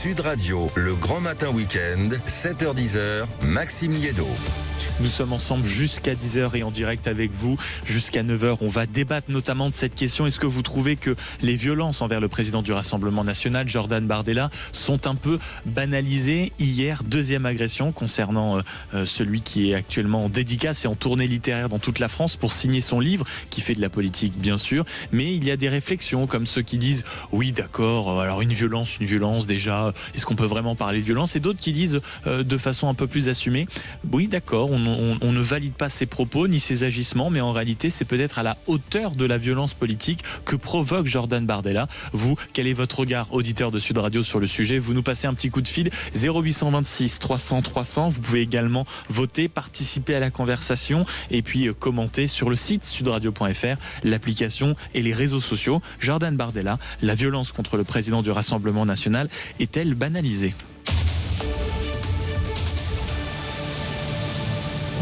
Sud Radio, le grand matin week-end, 7h-10h, Maxime Liédo. Nous sommes ensemble jusqu'à 10h et en direct avec vous jusqu'à 9h. On va débattre notamment de cette question. Est-ce que vous trouvez que les violences envers le président du Rassemblement national, Jordan Bardella, sont un peu banalisées? Hier, deuxième agression concernant celui qui est actuellement en dédicace et en tournée littéraire dans toute la France pour signer son livre, qui fait de la politique bien sûr. Mais il y a des réflexions comme ceux qui disent « Oui d'accord, alors une violence déjà, est-ce qu'on peut vraiment parler de violence ?» Et d'autres qui disent de façon un peu plus assumée « Oui d'accord, on ne valide pas ses propos ni ses agissements, mais en réalité, c'est peut-être à la hauteur de la violence politique que provoque Jordan Bardella. » Vous, quel est votre regard, auditeur de Sud Radio, sur le sujet? Vous nous passez un petit coup de fil, 0826 300 300. Vous pouvez également voter, participer à la conversation et puis commenter sur le site sudradio.fr, l'application et les réseaux sociaux. Jordan Bardella, la violence contre le président du Rassemblement national est-elle banalisée?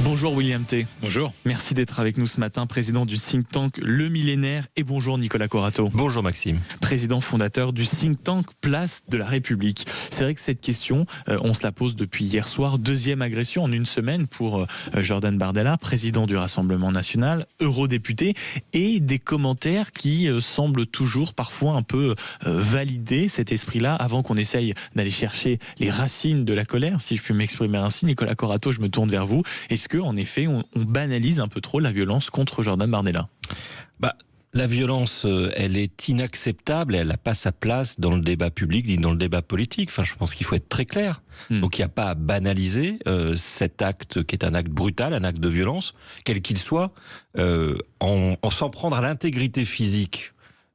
Bonjour William T. Bonjour. Merci d'être avec nous ce matin, président du think tank Le Millénaire. Et bonjour Nicolas Corato. Bonjour Maxime. Président fondateur du think tank Place de la République. C'est vrai que cette question, on se la pose depuis hier soir. Deuxième agression en une semaine pour Jordan Bardella, président du Rassemblement national, eurodéputé, et des commentaires qui semblent toujours parfois un peu valider cet esprit-là avant qu'on essaye d'aller chercher les racines de la colère, si je puis m'exprimer ainsi. Nicolas Corato, je me tourne vers vous. Est-ce que, en effet, on banalise un peu trop la violence contre Jordan Bardella? La violence, elle est inacceptable et elle n'a pas sa place dans le débat public ni dans le débat politique. Enfin, je pense qu'il faut être très clair. Donc, il n'y a pas à banaliser cet acte qui est un acte brutal, un acte de violence, quel qu'il soit, en s'en prendre à l'intégrité physique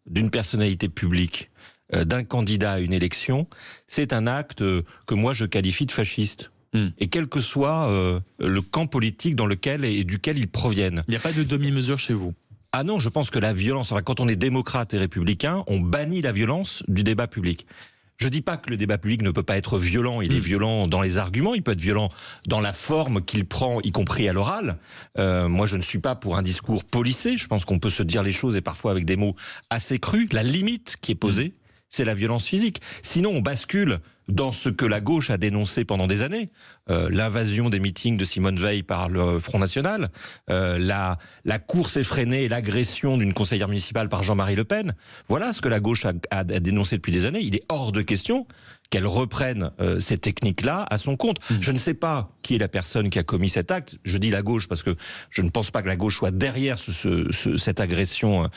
d'une personnalité publique, d'un candidat à une élection. C'est un acte que moi je qualifie de fasciste. Et quel que soit le camp politique dans lequel et duquel ils proviennent. Il n'y a pas de demi-mesure chez vous? Ah non, je pense que la violence, quand on est démocrate et républicain, on bannit la violence du débat public. Je dis pas que le débat public ne peut pas être violent, il est violent dans les arguments, il peut être violent dans la forme qu'il prend, y compris à l'oral. Moi, je ne suis pas pour un discours policé, je pense qu'on peut se dire les choses et parfois avec des mots assez crus. La limite qui est posée, c'est la violence physique. Sinon, on bascule dans ce que la gauche a dénoncé pendant des années, l'invasion des meetings de Simone Veil par le Front National, la course effrénée et l'agression d'une conseillère municipale par Jean-Marie Le Pen. Voilà ce que la gauche a dénoncé depuis des années. Il est hors de question qu'elle reprenne ces techniques-là à son compte. Je ne sais pas qui est la personne qui a commis cet acte. Je dis la gauche parce que je ne pense pas que la gauche soit derrière cette agression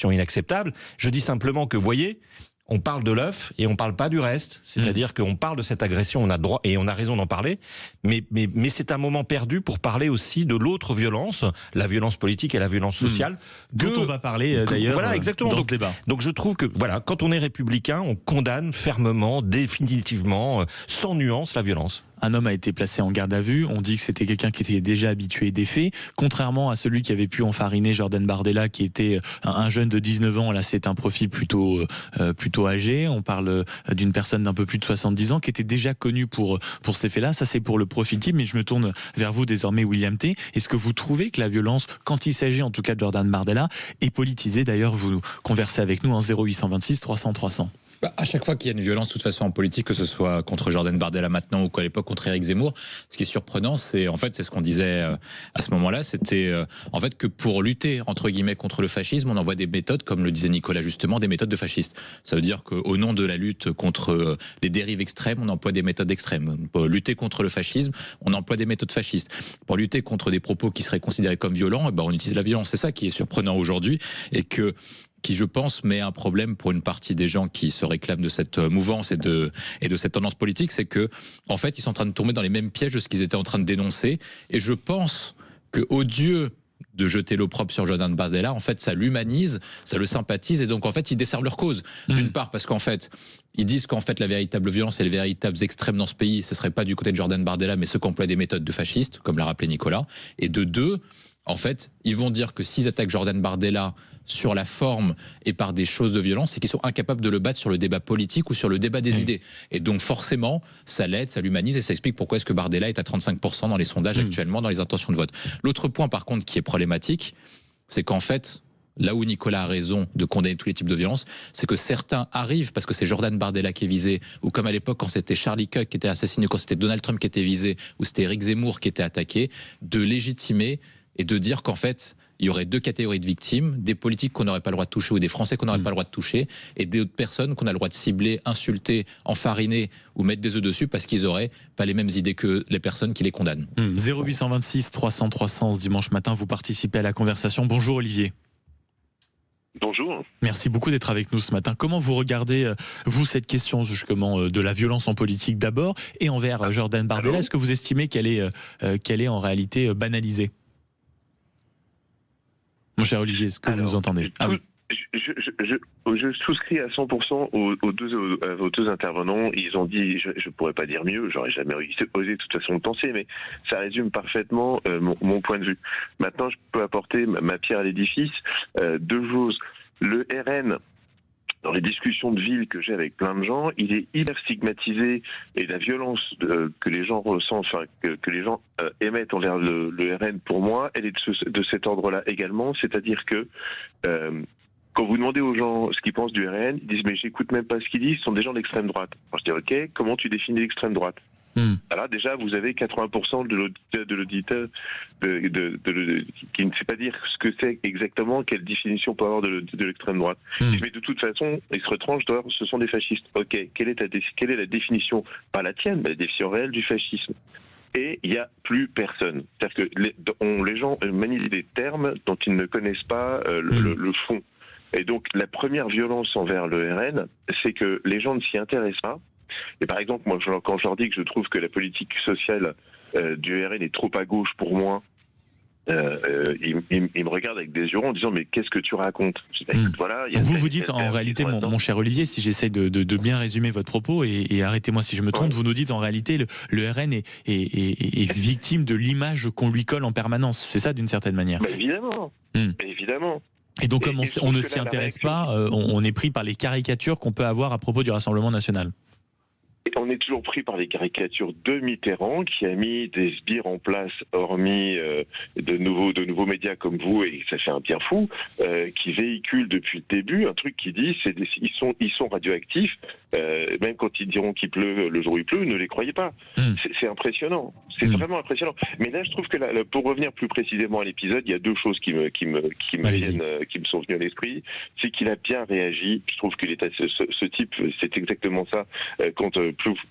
inacceptable. Je dis simplement que, vous voyez, on parle de l'œuf et on parle pas du reste. C'est-à-dire qu'on parle de cette agression, on a droit et on a raison d'en parler. Mais c'est un moment perdu pour parler aussi de l'autre violence, la violence politique et la violence sociale. Dont on va parler d'ailleurs voilà, exactement. Dans ce débat. Donc je trouve que voilà, quand on est républicain, on condamne fermement, définitivement, sans nuance, la violence. Un homme a été placé en garde à vue. On dit que c'était quelqu'un qui était déjà habitué des faits. Contrairement à celui qui avait pu enfariner Jordan Bardella, qui était un jeune de 19 ans. Là, c'est un profil plutôt âgé. On parle d'une personne d'un peu plus de 70 ans qui était déjà connue pour ces faits-là. Ça, c'est pour le profil type. Mais je me tourne vers vous désormais, William T. Est-ce que vous trouvez que la violence, quand il s'agit en tout cas de Jordan Bardella, est politisée? D'ailleurs, vous conversez avec nous en 0826 300 300. À chaque fois qu'il y a une violence, de toute façon, en politique, que ce soit contre Jordan Bardella maintenant ou qu'à l'époque contre Éric Zemmour, ce qui est surprenant, c'est ce qu'on disait à ce moment-là, c'était en fait que pour lutter, entre guillemets, contre le fascisme, on envoie des méthodes, comme le disait Nicolas justement, des méthodes de fascistes. Ça veut dire qu'au nom de la lutte contre les dérives extrêmes, on emploie des méthodes extrêmes. Pour lutter contre le fascisme, on emploie des méthodes fascistes. Pour lutter contre des propos qui seraient considérés comme violents, on utilise la violence. C'est ça qui est surprenant aujourd'hui et qui, je pense, met un problème pour une partie des gens qui se réclament de cette mouvance et de cette tendance politique, c'est que, en fait, ils sont en train de tomber dans les mêmes pièges de ce qu'ils étaient en train de dénoncer. Et je pense que, odieux de jeter l'opprobre sur Jordan Bardella, en fait, ça l'humanise, ça le sympathise, et donc, en fait, ils desservent leur cause. D'une part, parce qu'en fait, ils disent qu'en fait, la véritable violence et les véritables extrêmes dans ce pays, ce serait pas du côté de Jordan Bardella, mais ceux qui emploient des méthodes de fascistes, comme l'a rappelé Nicolas. Et de deux, en fait, ils vont dire que s'ils attaquent Jordan Bardella sur la forme et par des choses de violence, c'est qu'ils sont incapables de le battre sur le débat politique ou sur le débat des idées. Et donc forcément, ça l'aide, ça l'humanise et ça explique pourquoi est-ce que Bardella est à 35% dans les sondages actuellement, dans les intentions de vote. L'autre point par contre qui est problématique, c'est qu'en fait, là où Nicolas a raison de condamner tous les types de violences, c'est que certains arrivent, parce que c'est Jordan Bardella qui est visé, ou comme à l'époque quand c'était Charlie Cooke qui était assassiné, quand c'était Donald Trump qui était visé, ou c'était Éric Zemmour qui était attaqué, de légitimer et de dire qu'en fait, il y aurait deux catégories de victimes, des politiques qu'on n'aurait pas le droit de toucher ou des Français qu'on n'aurait pas le droit de toucher, et d'autres personnes qu'on a le droit de cibler, insulter, enfariner ou mettre des œufs dessus parce qu'ils n'auraient pas les mêmes idées que les personnes qui les condamnent. 0826 300 300 ce dimanche matin, vous participez à la conversation. Bonjour Olivier. Bonjour. Merci beaucoup d'être avec nous ce matin. Comment vous regardez, vous, cette question justement de la violence en politique d'abord et envers Jordan Bardella? Est-ce que vous estimez qu'elle est en réalité banalisée? Mon cher Olivier, est-ce que vous nous entendez? Oui. Je souscris à 100% aux deux intervenants. Ils ont dit, je ne pourrais pas dire mieux, j'aurais jamais osé de toute façon le penser, mais ça résume parfaitement mon point de vue. Maintenant, je peux apporter ma pierre à l'édifice. Deux choses. Le RN, dans les discussions de ville que j'ai avec plein de gens, il est hyper stigmatisé, et la violence que les gens ressentent, enfin que les gens émettent envers le RN, pour moi, elle est de cet ordre-là également, c'est-à-dire que quand vous demandez aux gens ce qu'ils pensent du RN, ils disent mais j'écoute même pas ce qu'ils disent, ce sont des gens d'extrême droite. Alors je dis ok, comment tu définis l'extrême droite? Alors déjà, vous avez 80% de l'auditeur qui ne sait pas dire ce que c'est exactement, quelle définition peut avoir de l'extrême droite. Mais de toute façon, ils se retranchent, ce sont des fascistes. Ok, quelle est la définition, pas la tienne, mais la définition réelle du fascisme? Et il n'y a plus personne. C'est-à-dire que les gens manient des termes dont ils ne connaissent pas le fond. Et donc la première violence envers le RN, c'est que les gens ne s'y intéressent pas. Et par exemple, moi, quand je leur dis que je trouve que la politique sociale du RN est trop à gauche pour moi, ils me regardent avec des yeux ronds en disant mais qu'est-ce que tu racontes? Voilà, vous dites en réalité, mon cher Olivier, si j'essaie de bien résumer votre propos, et arrêtez-moi si je me trompe, vous nous dites en réalité le RN est victime de l'image qu'on lui colle en permanence. C'est ça d'une certaine manière? Évidemment. Évidemment. Et donc comme on ne s'y intéresse pas, on est pris par les caricatures qu'on peut avoir à propos du Rassemblement national. On est toujours pris par les caricatures de Mitterrand, qui a mis des sbires en place, hormis de nouveaux médias comme vous, et ça fait un bien fou, qui véhiculent depuis le début un truc qui dit ils sont radioactifs, même quand ils diront qu'il pleut le jour où il pleut, ne les croyez pas. C'est impressionnant, c'est vraiment impressionnant. Mais là, je trouve que pour revenir plus précisément à l'épisode, il y a deux choses qui me sont venues à l'esprit. C'est qu'il a bien réagi. Je trouve qu'il ce type, c'est exactement ça. Quand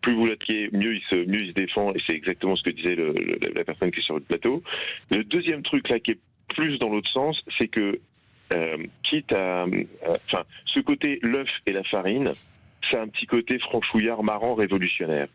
plus vous l'attaquez, mieux il se défend, et c'est exactement ce que disait la personne qui est sur le plateau. Le deuxième truc là qui est plus dans l'autre sens, c'est que quitte à, ce côté l'œuf et la farine, c'est un petit côté franchouillard, marrant, révolutionnaire.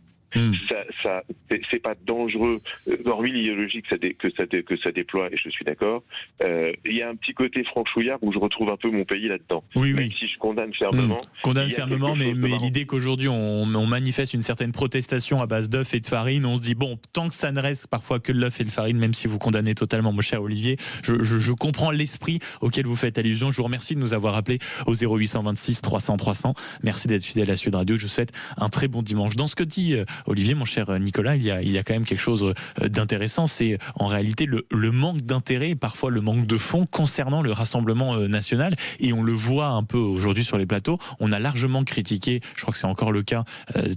C'est pas dangereux, hormis l'idéologie que ça déploie, et je suis d'accord. Il y a un petit côté franchouillard où je retrouve un peu mon pays là-dedans. Même si je condamne fermement. Mais l'idée qu'aujourd'hui on manifeste une certaine protestation à base d'œufs et de farine, on se dit bon, tant que ça ne reste parfois que de l'œuf et de farine, même si vous condamnez totalement, mon cher Olivier, je comprends l'esprit auquel vous faites allusion. Je vous remercie de nous avoir appelé au 0826 300 300. Merci d'être fidèle à Sud Radio. Je vous souhaite un très bon dimanche. Dans ce que dit Olivier, mon cher Nicolas, il y a quand même quelque chose d'intéressant, c'est en réalité le manque d'intérêt et parfois le manque de fond concernant le Rassemblement national, et on le voit un peu aujourd'hui sur les plateaux. On a largement critiqué, je crois que c'est encore le cas,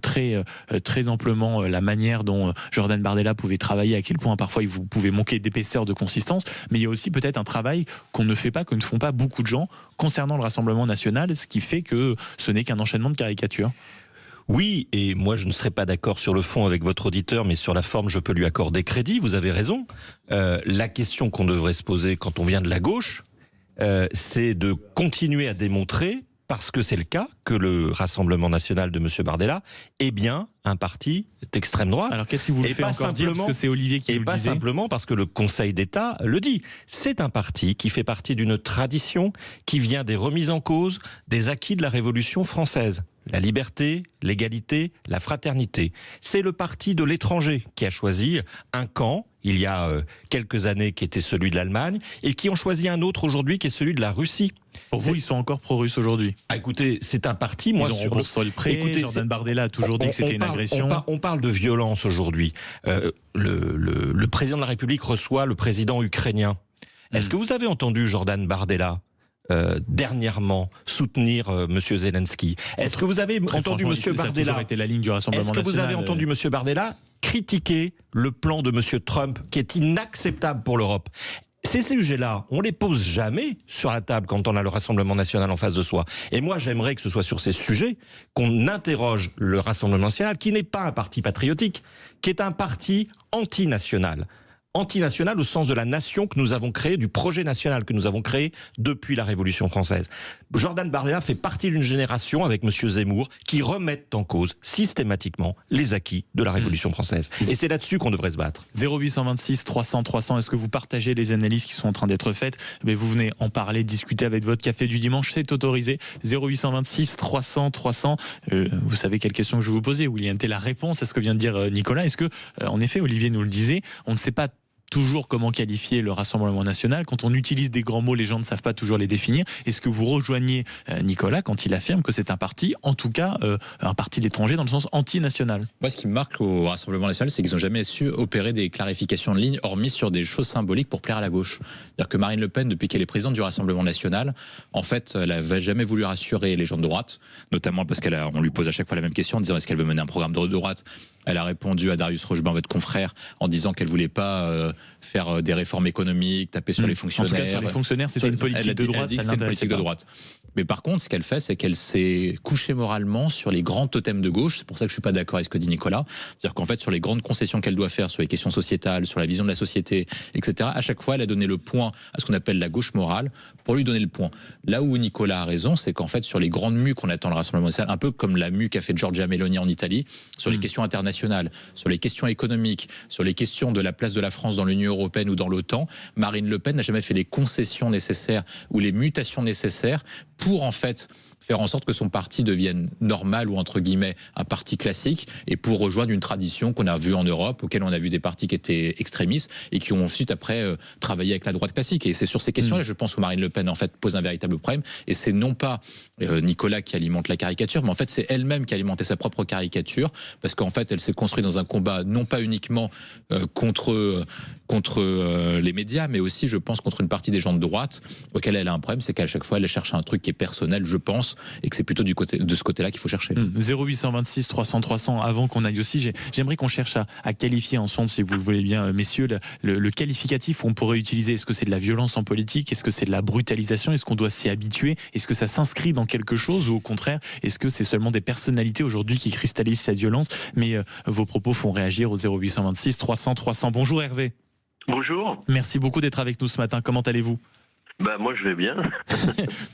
très amplement la manière dont Jordan Bardella pouvait travailler, à quel point parfois vous pouvez manquer d'épaisseur, de consistance, mais il y a aussi peut-être un travail qu'on ne fait pas, que ne font pas beaucoup de gens concernant le Rassemblement national, ce qui fait que ce n'est qu'un enchaînement de caricatures. Oui, et moi je ne serais pas d'accord sur le fond avec votre auditeur, mais sur la forme je peux lui accorder crédit, vous avez raison. La question qu'on devrait se poser quand on vient de la gauche, c'est de continuer à démontrer, parce que c'est le cas, que le Rassemblement national de M. Bardella est bien un parti d'extrême droite. Alors qu'est-ce qui vous le fait encore dire, parce que c'est Olivier qui le disait. Et pas simplement parce que le Conseil d'État le dit. C'est un parti qui fait partie d'une tradition qui vient des remises en cause des acquis de la Révolution française. La liberté, l'égalité, la fraternité. C'est le parti de l'étranger qui a choisi un camp, il y a quelques années, qui était celui de l'Allemagne, et qui ont choisi un autre aujourd'hui, qui est celui de la Russie. Pour vous, ils sont encore pro-russes aujourd'hui? Écoutez, c'est un parti... Ils ont remboursé le prêt, Jordan Bardella a toujours dit que c'était une agression. On parle de violence aujourd'hui. Le président de la République reçoit le président ukrainien. Est-ce que vous avez entendu Jordan Bardella dernièrement soutenir Monsieur Zelensky? Est-ce que vous avez entendu Monsieur Bardella? Ça a été la ligne du Rassemblement Est-ce que national. vous avez entendu Monsieur Bardella critiquer le plan de Monsieur Trump, qui est inacceptable pour l'Europe? Ces sujets-là, on les pose jamais sur la table quand on a le Rassemblement national en face de soi. Et moi, j'aimerais que ce soit sur ces sujets qu'on interroge le Rassemblement national, qui n'est pas un parti patriotique, qui est un parti antinational. Antinational au sens de la nation que nous avons créée, du projet national que nous avons créé depuis la Révolution française. Jordan Bardella fait partie d'une génération, avec Monsieur Zemmour, qui remettent en cause systématiquement les acquis de la Révolution française. Et c'est là-dessus qu'on devrait se battre. 0826 300 300, est-ce que vous partagez les analyses qui sont en train d'être faites? Mais vous venez en parler, discuter avec votre café du dimanche, c'est autorisé. 0826 300 300, vous savez quelle question que je vais vous poser, William T, la réponse à ce que vient de dire Nicolas. Est-ce que, en effet, Olivier nous le disait, on ne sait pas toujours comment qualifier le Rassemblement national. Quand on utilise des grands mots, les gens ne savent pas toujours les définir. Est-ce que vous rejoignez Nicolas quand il affirme que c'est un parti, en tout cas un parti d'étranger dans le sens anti-national? Moi, ce qui me marque au Rassemblement national, c'est qu'ils n'ont jamais su opérer des clarifications de ligne, hormis sur des choses symboliques pour plaire à la gauche. C'est-à-dire que Marine Le Pen, depuis qu'elle est présidente du Rassemblement national, en fait, elle n'avait jamais voulu rassurer les gens de droite, notamment parce qu'on lui pose à chaque fois la même question en disant est-ce qu'elle veut mener un programme de droite. Elle a répondu à Darius Rochebain, votre confrère, en disant qu'elle voulait pas faire des réformes économiques, taper sur les fonctionnaires. En tout cas, sur les fonctionnaires, c'était une politique de droite. C'était une politique de droite. Mais par contre, ce qu'elle fait, c'est qu'elle s'est couchée moralement sur les grands totems de gauche. C'est pour ça que je suis pas d'accord avec ce que dit Nicolas. C'est-à-dire qu'en fait, sur les grandes concessions qu'elle doit faire, sur les questions sociétales, sur la vision de la société, etc., à chaque fois, elle a donné le point à ce qu'on appelle la gauche morale pour lui donner le point. Là où Nicolas a raison, c'est qu'en fait, sur les grandes mues qu'on attend le Rassemblement national, un peu comme la mue qu'a fait Giorgia Meloni en Italie, sur les questions internationales, sur les questions économiques, sur les questions de la place de la France dans l'Union européenne ou dans l'OTAN, Marine Le Pen n'a jamais fait les concessions nécessaires ou les mutations nécessaires pour en fait faire en sorte que son parti devienne normal ou entre guillemets un parti classique et pour rejoindre une tradition qu'on a vue en Europe, auquel on a vu des partis qui étaient extrémistes et qui ont ensuite après travaillé avec la droite classique. Et c'est sur ces questions-là, je pense, où Marine Le Pen en fait pose un véritable problème. Et c'est non pas Nicolas qui alimente la caricature, mais en fait c'est elle-même qui a alimenté sa propre caricature, parce qu'en fait elle s'est construite dans un combat non pas uniquement contre les médias, mais aussi, je pense, contre une partie des gens de droite, auquel elle a un problème, c'est qu'à chaque fois elle cherche un truc qui est personnel, je pense, et que c'est plutôt de ce côté-là qu'il faut chercher. 0826 300 300, avant qu'on aille aussi, j'aimerais qu'on cherche à qualifier ensemble, si vous le voulez bien, messieurs, le qualificatif où on pourrait utiliser. Est-ce que c'est de la violence en politique? Est-ce que c'est de la brutalisation? Est-ce qu'on doit s'y habituer? Est-ce que ça s'inscrit dans quelque chose? Ou au contraire, est-ce que c'est seulement des personnalités aujourd'hui qui cristallisent cette violence? Mais vos propos font réagir au 0826 300 300. Bonjour Hervé. Bonjour. Merci beaucoup d'être avec nous ce matin. Comment allez-vous? Bah moi je vais bien.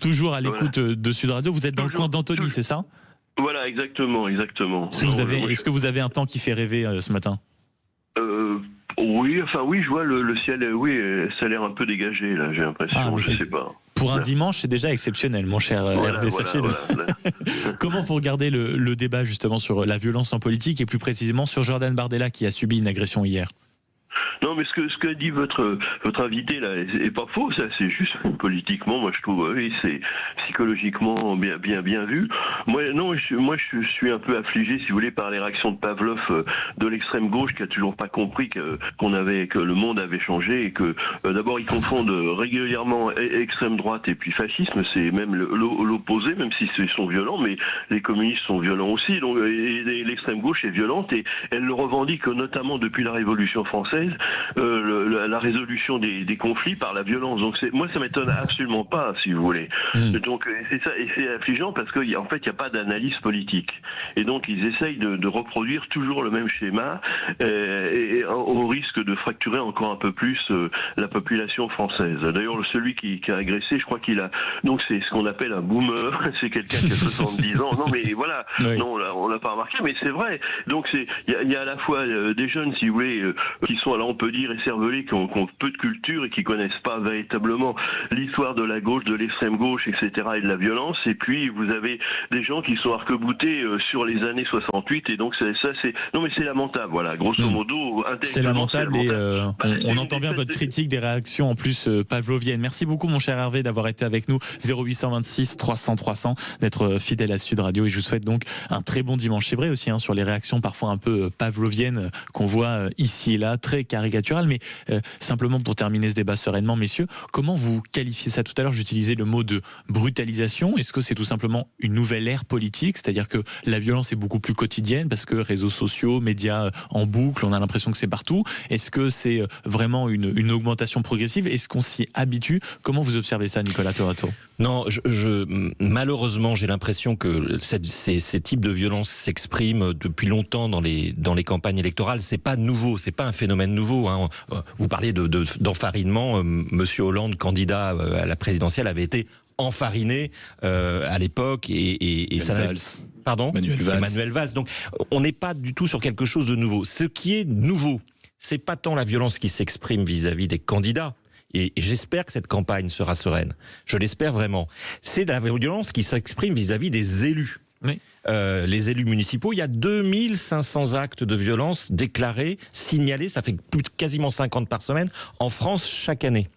Toujours à l'écoute de Sud Radio. Vous êtes dans le coin d'Antony, c'est ça? Voilà, exactement. Est-ce que vous avez un temps qui fait rêver ce matin? Oui, je vois le ciel, ça a l'air un peu dégagé là, j'ai l'impression, je sais pas. Pour un dimanche, c'est déjà exceptionnel, mon cher Hervé Sachet. Comment vous regardez le débat justement sur la violence en politique et plus précisément sur Jordan Bardella qui a subi une agression hier? Non, mais ce que dit votre invité là est pas faux, ça c'est juste politiquement, moi je trouve, oui, c'est psychologiquement bien vu. Moi je suis un peu affligé, si vous voulez, par les réactions de Pavlov de l'extrême gauche qui a toujours pas compris que le monde avait changé et que d'abord ils confondent régulièrement extrême droite et puis fascisme, c'est même l'opposé, même si ils sont violents, mais les communistes sont violents aussi, donc et l'extrême gauche est violente et elle le revendique notamment depuis la Révolution française. La résolution des conflits par la violence. Donc moi ça m'étonne absolument pas, si vous voulez. Donc c'est ça, et c'est affligeant parce que en fait il n'y a pas d'analyse politique. Et donc ils essayent de reproduire toujours le même schéma et au risque de fracturer encore un peu plus la population française. D'ailleurs celui qui a agressé, je crois qu'il a, donc c'est ce qu'on appelle un boomer, c'est quelqu'un qui a 70 ans. Non mais voilà, oui. Non on l'a pas remarqué, mais c'est vrai. Donc il y a à la fois des jeunes, si vous voulez, qui sont, alors on peut dire écervelés, qui ont peu de culture et qui connaissent pas véritablement l'histoire de la gauche, de l'extrême gauche, etc. et de la violence. Et puis vous avez des gens qui sont arc-boutés sur les années 68 et donc non mais c'est lamentable. Voilà, grosso modo. C'est lamentable et on entend bien votre critique des réactions en plus pavloviennes. Merci beaucoup mon cher Hervé d'avoir été avec nous. 0826 300 300, d'être fidèle à Sud Radio et je vous souhaite donc un très bon dimanche. C'est vrai aussi sur les réactions parfois un peu pavloviennes qu'on voit ici et là, très caricaturesques. caricatural, mais simplement pour terminer ce débat sereinement, messieurs, comment vous qualifiez ça? Tout à l'heure, j'utilisais le mot de brutalisation. Est-ce que c'est tout simplement une nouvelle ère politique, c'est-à-dire que la violence est beaucoup plus quotidienne parce que réseaux sociaux, médias en boucle, on a l'impression que c'est partout? Est-ce que c'est vraiment une augmentation progressive? Est-ce qu'on s'y habitue? Comment vous observez ça, Nicolas Corato? Non, malheureusement, j'ai l'impression que ces types de violences s'expriment depuis longtemps dans les campagnes électorales. C'est pas nouveau, c'est pas un phénomène nouveau, hein. Vous parlez d'enfarinement. Monsieur Hollande, candidat à la présidentielle, avait été enfariné à l'époque et ça. Pardon, Manuel Valls. Donc, on n'est pas du tout sur quelque chose de nouveau. Ce qui est nouveau, c'est pas tant la violence qui s'exprime vis-à-vis des candidats. Et j'espère que cette campagne sera sereine. Je l'espère vraiment. C'est la violence qui s'exprime vis-à-vis des élus. Oui. Les élus municipaux, il y a 2500 actes de violence déclarés, signalés, ça fait quasiment 50 par semaine, en France chaque année.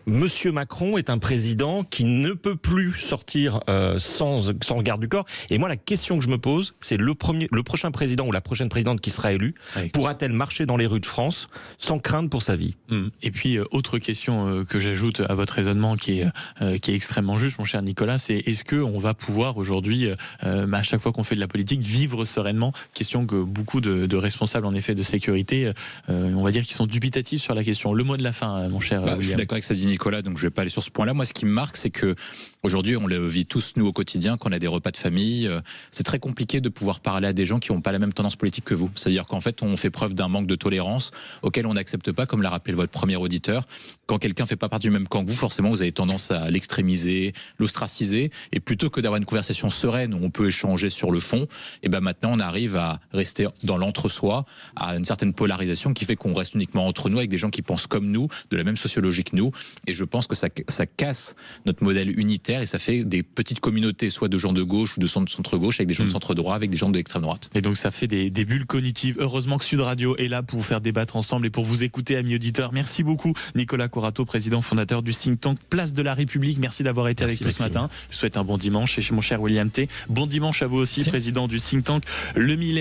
Monsieur Macron est un président qui ne peut plus sortir sans garde du corps. Et moi, la question que je me pose, c'est le prochain président ou la prochaine présidente qui sera élue, pourra-t-elle marcher dans les rues de France sans crainte pour sa vie? Et puis, autre question que j'ajoute à votre raisonnement qui est extrêmement juste, mon cher Nicolas, c'est est-ce qu'on va pouvoir aujourd'hui, à chaque fois qu'on fait de la politique, vivre sereinement? Question que beaucoup de responsables, en effet, de sécurité, on va dire qu'ils sont dubitatifs sur la question. Le mot de la fin, mon cher William. Je suis d'accord avec ça dit Nicolas, donc je vais pas aller sur ce point-là. Moi, ce qui me marque, c'est que aujourd'hui, on le vit tous, nous, au quotidien, quand on a des repas de famille. C'est très compliqué de pouvoir parler à des gens qui n'ont pas la même tendance politique que vous. C'est-à-dire qu'en fait, on fait preuve d'un manque de tolérance auquel on n'accepte pas, comme l'a rappelé votre premier auditeur. Quand quelqu'un fait pas partie du même camp que vous, forcément, vous avez tendance à l'extrémiser, l'ostraciser. Et plutôt que d'avoir une conversation sereine où on peut échanger sur le fond, et ben maintenant, on arrive à rester dans l'entre-soi, à une certaine polarisation qui fait qu'on reste uniquement entre nous avec des gens qui pensent comme nous, de la même sociologie que nous. Et je pense que ça casse notre modèle unitaire et ça fait des petites communautés, soit de gens de gauche ou de centre-gauche, avec des gens de centre-droit, avec des gens de l'extrême droite. Et donc ça fait des bulles cognitives. Heureusement que Sud Radio est là pour vous faire débattre ensemble et pour vous écouter, amis auditeurs. Merci beaucoup, Nicolas Corato, président fondateur du think tank Place de la République. Merci d'avoir été avec nous ce matin. Je vous souhaite un bon dimanche. Et chez mon cher William T, bon dimanche à vous aussi, président du think tank Le Millénaire.